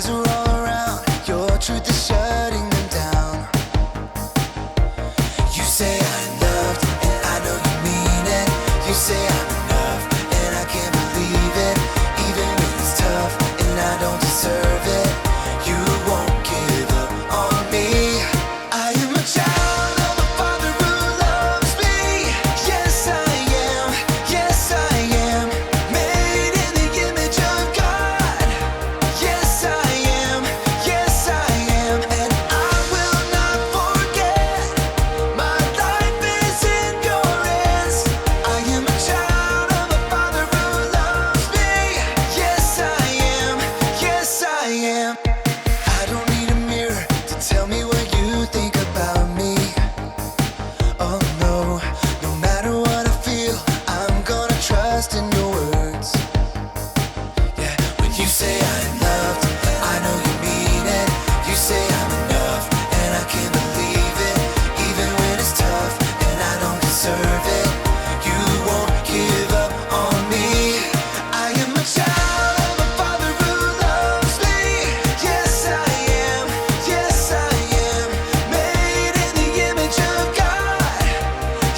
lies are all around. Your truth is shutting them down. You say I'm loved, and I know you mean it. You say I'm enough, and I can't believe it. Even when it's tough, and I don't deserve it, you won't give up on me. I am a child of a father who loves me. Yes, I am. Yes, I am. Made in the image of God. Yes, I am. Yes, I am. And I will not forget. My life is in your hands. I am a child of a father who loves me. Yes, I am. Yes, I am. I don't need a mirror to tell me what you think about me. Oh no, no matter what I feel, I'm gonna trust in your words. Yeah, when you say I'm loved, I know you mean it. You say I'm enough, and I can't believe it. Even when it's tough, and I don't deserve it, you won't give up on me. I am a child of a father who loves me. Yes, I am. Yes, I am. Made in the image of God.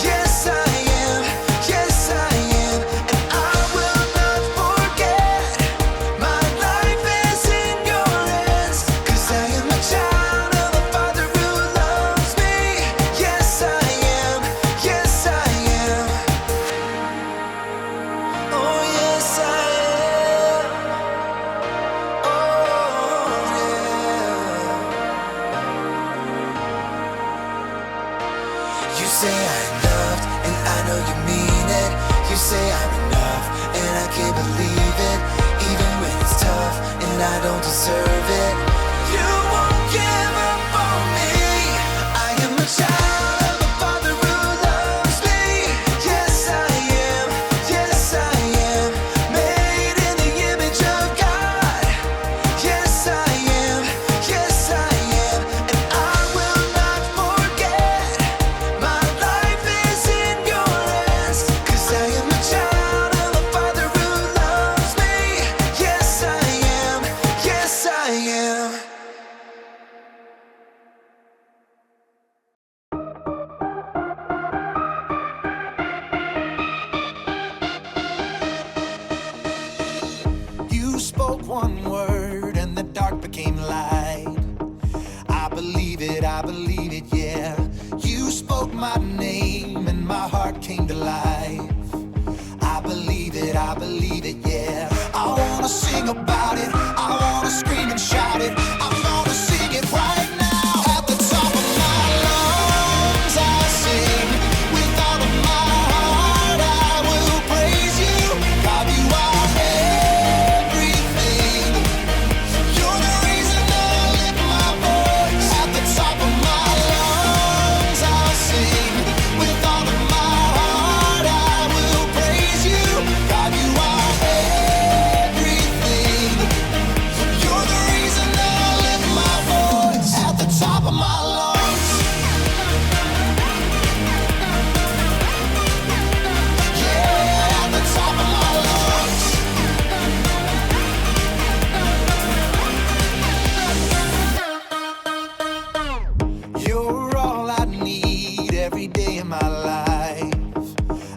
Yes, I am. Yes, I am. And I will not forget. My life is in your hands. 'Cause I am a child of a father who loves me. Yes, I am. Yes, I am. Oh, yes, I am. Oh, yeah. You say I'm loved, and I know you mean it. You say I'm enough, and I can't believe it. Even when it's tough, and I don't deserve it, you won't give up on me. I am a child of a father who loves me. Yes, I am. Yes, I am. Made in the image of God. Yes, I am. Yes, I am. And I will not forget. My life is in your hands. 'Cause I am a child of a father who loves me. Yes, I am. Yes, I am. You spoke one word and the dark became light. I believe it, yeah. You spoke my name and my heart came to life. I believe it, yeah. I wanna sing about it, I wanna scream and shout it. I'm gonna sing it right now. At the top of my lungs I sing. With all of my heart I will praise you. God, you are everything. You're the reason I lift my voice. At the top of my lungs I'll sing. With all of my heart I will praise you. God, you are everything. You're the reason I lift my voice. At the top of my lungs. Yeah, at the top of my lungs. You're all I need every day of my life.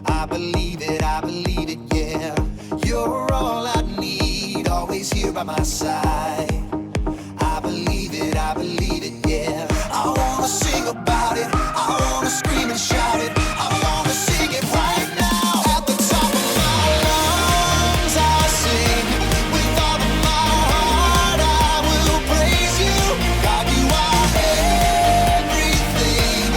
I believe it, yeah. You're all I need, always here by my side. I believe it, yeah. I wanna sing about it, I wanna scream and shout it. I wanna sing it right now. At the top of my lungs I'll sing. With all of my heart I will praise you. God, you are everything.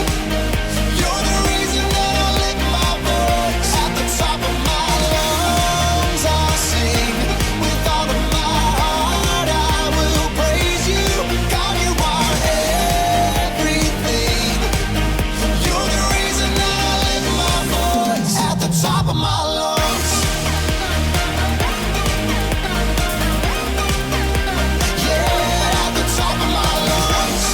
You're the reason that I lift my voice. At the top of my lungs I'll sing. With all of my heart I will praise you. God, you are everything. You're the reason that I lift my voice. At the top of my lungs. Yeah, at the top of my lungs.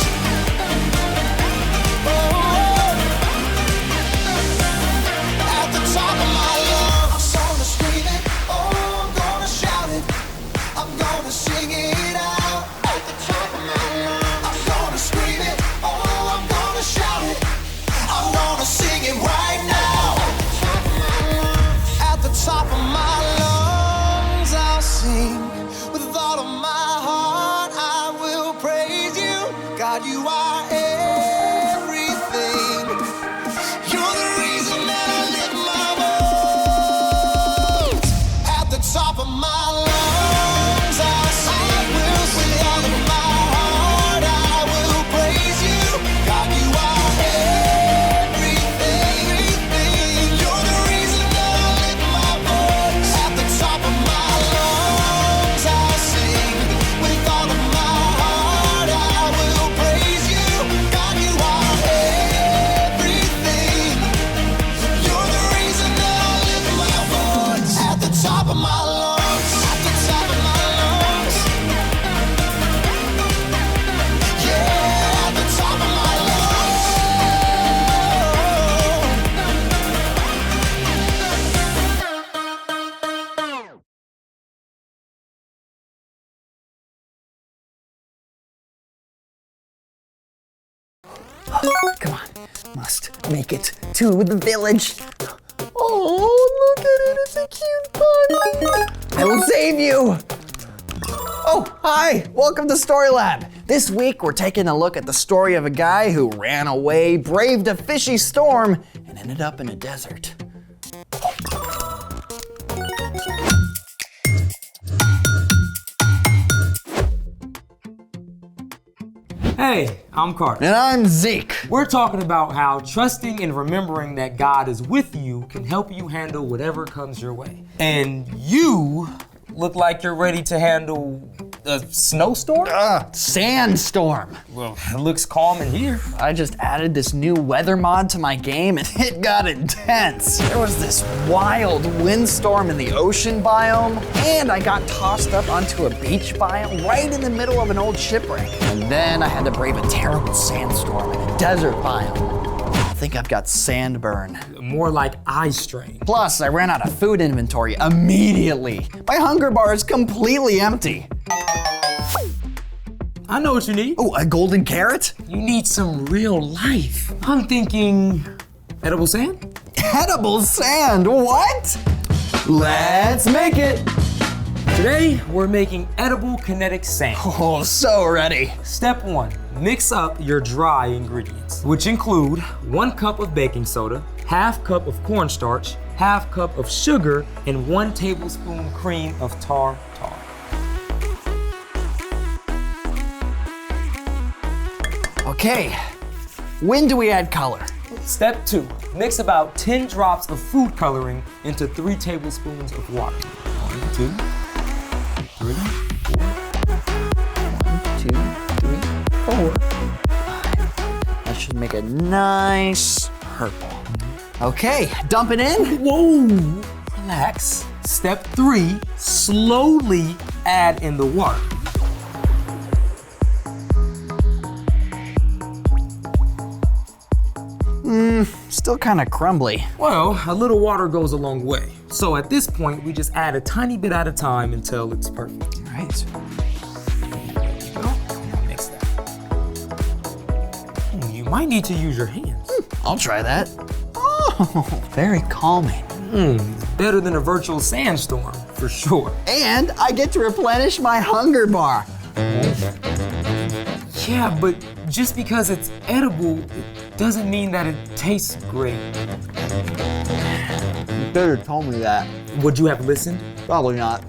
At the top of my lungs. I'm gonna scream it, oh, I'm gonna shout it. I'm gonna sing it out. Come on, must make it to the village. Oh, look at it, it's a cute bunny. I will save you. Oh, hi, welcome to Story Lab. This week we're taking a look at the story of a guy who ran away, braved a fishy storm, and ended up in a desert. Hey, I'm Carter. And I'm Zeke. We're talking about how trusting and remembering that God is with you can help you handle whatever comes your way. And you look like you're ready to handle a snowstorm? Sandstorm. Well, it looks calm in here. I just added this new weather mod to my game and it got intense. There was this wild windstorm in the ocean biome, and I got tossed up onto a beach biome right in the middle of an old shipwreck. And then I had to brave a terrible sandstorm in a desert biome. I think I've got sandburn. More like eye strain. Plus, I ran out of food inventory immediately. My hunger bar is completely empty. I know what you need. Oh, a golden carrot? You need some real life. I'm thinking edible sand? Edible sand, what? Let's make it. Today, we're making edible kinetic sand. Oh, so ready. Step 1, mix up your dry ingredients, which include 1 cup of baking soda, ½ cup of cornstarch, ½ cup of sugar, and 1 tablespoon cream of tartar. Okay, when do we add color? Step 2, mix about 10 drops of food coloring into 3 tablespoons of water. 1, 2, 3, 4. 1, 2, 3, 4. That should make a nice purple. Okay, dump it in. Whoa, relax. Step 3, slowly add in the water. Still kind of crumbly. Well, a little water goes a long way. So at this point, we just add a tiny bit at a time until it's perfect. All right. Now mix that. You might need to use your hands. I'll try that. Oh, very calming. Better than a virtual sandstorm, for sure. And I get to replenish my hunger bar. Yeah, but just because it's edible, it doesn't mean that it tastes great. You better tell me that. Would you have listened? Probably not.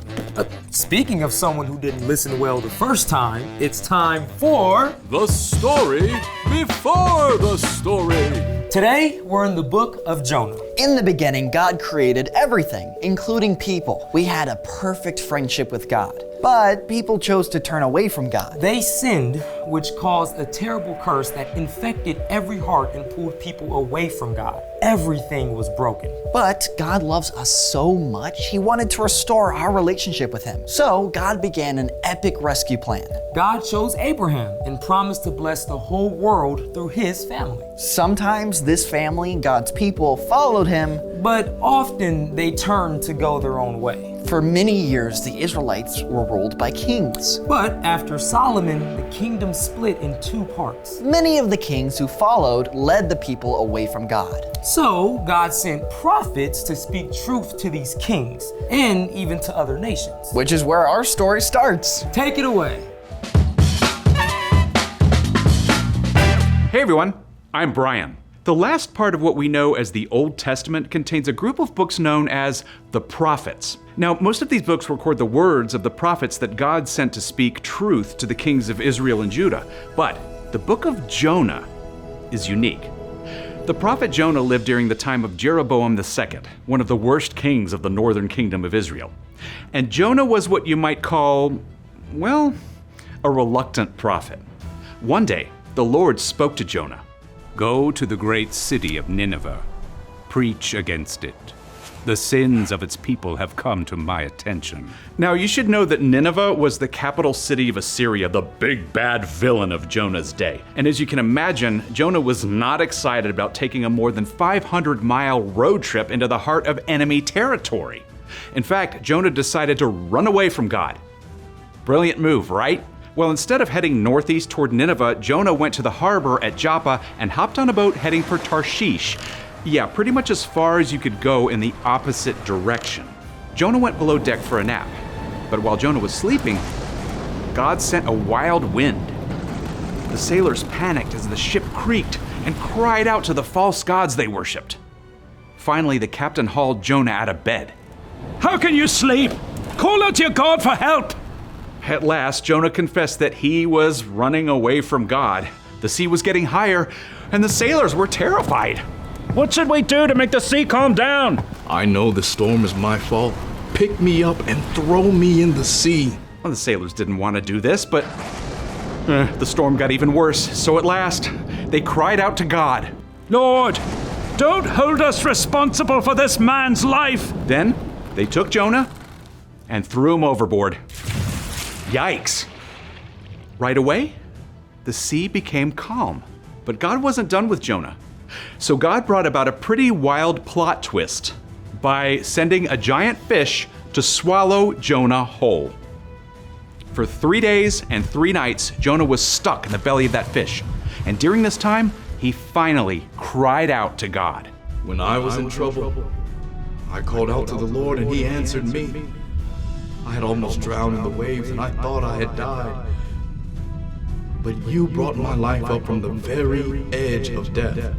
Speaking of someone who didn't listen well the first time, it's time for The story before the story. Today, we're in the book of Jonah. In the beginning, God created everything, including people. We had a perfect friendship with God. But people chose to turn away from God. They sinned, which caused a terrible curse that infected every heart and pulled people away from God. Everything was broken. But God loves us so much, He wanted to restore our relationship with Him. So God began an epic rescue plan. God chose Abraham and promised to bless the whole world through his family. Sometimes this family, God's people, followed Him. But often they turned to go their own way. For many years, the Israelites were ruled by kings. But after Solomon, the kingdom split in 2 parts. Many of the kings who followed led the people away from God. So God sent prophets to speak truth to these kings and even to other nations. Which is where our story starts. Take it away. Hey everyone, I'm Brian. The last part of what we know as the Old Testament contains a group of books known as the prophets. Now, most of these books record the words of the prophets that God sent to speak truth to the kings of Israel and Judah. But the book of Jonah is unique. The prophet Jonah lived during the time of Jeroboam II, one of the worst kings of the northern kingdom of Israel. And Jonah was what you might call, well, a reluctant prophet. One day, the Lord spoke to Jonah. Go to the great city of Nineveh. Preach against it. The sins of its people have come to my attention. Now, you should know that Nineveh was the capital city of Assyria, the big bad villain of Jonah's day. And as you can imagine, Jonah was not excited about taking a more than 500-mile road trip into the heart of enemy territory. In fact, Jonah decided to run away from God. Brilliant move, right? Well, instead of heading northeast toward Nineveh, Jonah went to the harbor at Joppa and hopped on a boat heading for Tarshish. Yeah, pretty much as far as you could go in the opposite direction. Jonah went below deck for a nap. But while Jonah was sleeping, God sent a wild wind. The sailors panicked as the ship creaked and cried out to the false gods they worshipped. Finally, the captain hauled Jonah out of bed. How can you sleep? Call out to your God for help! At last, Jonah confessed that he was running away from God. The sea was getting higher, and the sailors were terrified. What should we do to make the sea calm down? I know the storm is my fault. Pick me up and throw me in the sea. Well, the sailors didn't want to do this, but the storm got even worse. So at last, they cried out to God. Lord, don't hold us responsible for this man's life. Then they took Jonah and threw him overboard. Yikes! Right away, the sea became calm. But God wasn't done with Jonah. So God brought about a pretty wild plot twist by sending a giant fish to swallow Jonah whole. For 3 days and 3 nights, Jonah was stuck in the belly of that fish. And during this time, he finally cried out to God. When I was in trouble, I called out to the Lord and he answered me. I had almost drowned in the waves and I thought I had died. But you brought my life up from the very edge of death.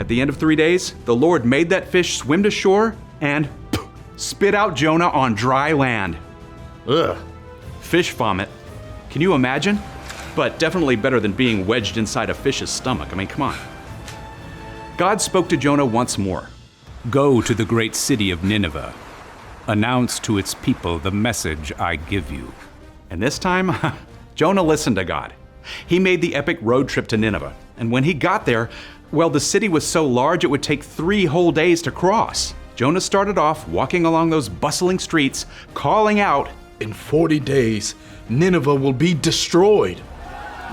At the end of 3 days, the Lord made that fish swim to shore and spit out Jonah on dry land. Ugh. Fish vomit. Can you imagine? But definitely better than being wedged inside a fish's stomach. I mean, come on. God spoke to Jonah once more. Go to the great city of Nineveh. Announce to its people the message I give you. And this time, Jonah listened to God. He made the epic road trip to Nineveh. And when he got there, well, the city was so large it would take 3 whole days to cross. Jonah started off walking along those bustling streets, calling out, In 40 days, Nineveh will be destroyed.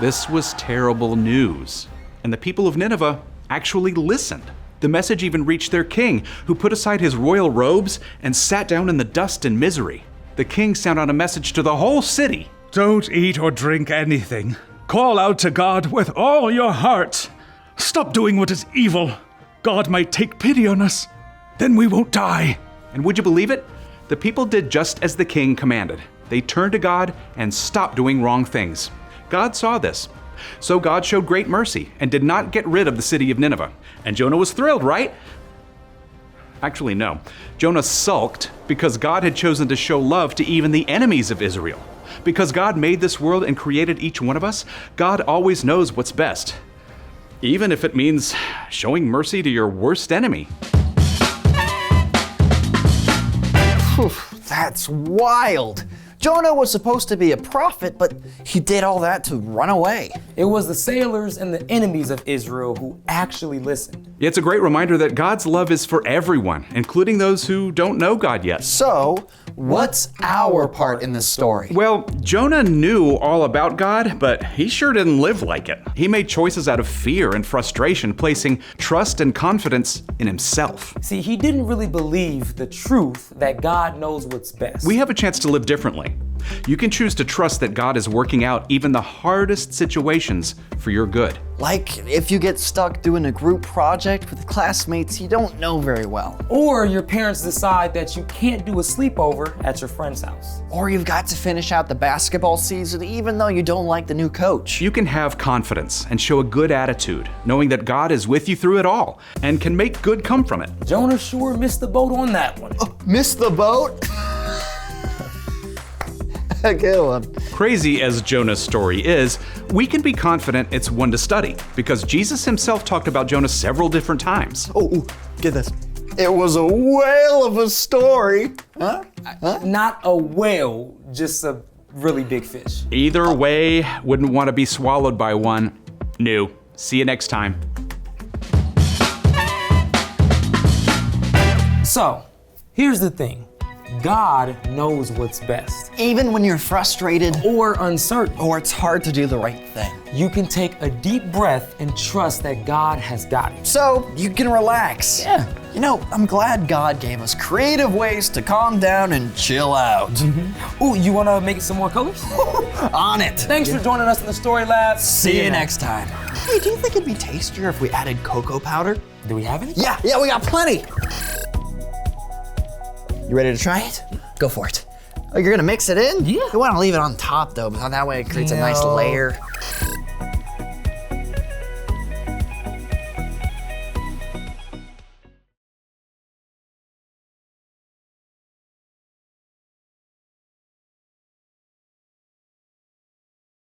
This was terrible news. And the people of Nineveh actually listened. The message even reached their king, who put aside his royal robes and sat down in the dust and misery. The king sent out a message to the whole city. Don't eat or drink anything. Call out to God with all your heart. Stop doing what is evil. God might take pity on us. Then we won't die. And would you believe it? The people did just as the king commanded. They turned to God and stopped doing wrong things. God saw this. So God showed great mercy and did not get rid of the city of Nineveh. And Jonah was thrilled, right? Actually, no. Jonah sulked because God had chosen to show love to even the enemies of Israel. Because God made this world and created each one of us, God always knows what's best. Even if it means showing mercy to your worst enemy. That's wild. Jonah was supposed to be a prophet, but he did all that to run away. It was the sailors and the enemies of Israel who actually listened. It's a great reminder that God's love is for everyone, including those who don't know God yet. So, what's our part in this story? Well, Jonah knew all about God, but he sure didn't live like it. He made choices out of fear and frustration, placing trust and confidence in himself. See, he didn't really believe the truth that God knows what's best. We have a chance to live differently. You can choose to trust that God is working out even the hardest situations for your good. Like if you get stuck doing a group project with classmates you don't know very well. Or your parents decide that you can't do a sleepover at your friend's house. Or you've got to finish out the basketball season even though you don't like the new coach. You can have confidence and show a good attitude, knowing that God is with you through it all and can make good come from it. Jonah sure missed the boat on that one. Missed the boat? A good one. Crazy as Jonah's story is, we can be confident it's one to study because Jesus himself talked about Jonah several different times. Oh, get this. It was a whale of a story. Huh? Not a whale, just a really big fish. Either way, wouldn't want to be swallowed by one. No. See you next time. So, here's the thing. God knows what's best. Even when you're frustrated Or uncertain, or it's hard to do the right thing. you can take a deep breath and trust that God has got it. So you can relax. Yeah. You know, I'm glad God gave us creative ways to calm down and chill out. Ooh, you wanna make it some more colors? On it. Thanks for joining us in the Story Lab. See you next time. Hey, do you think it'd be tastier if we added cocoa powder? Do we have any? Yeah, we got plenty. You ready to try it? Go for it. Oh, you're gonna mix it in? Yeah. You wanna leave it on top though, because that way it creates a nice No. layer.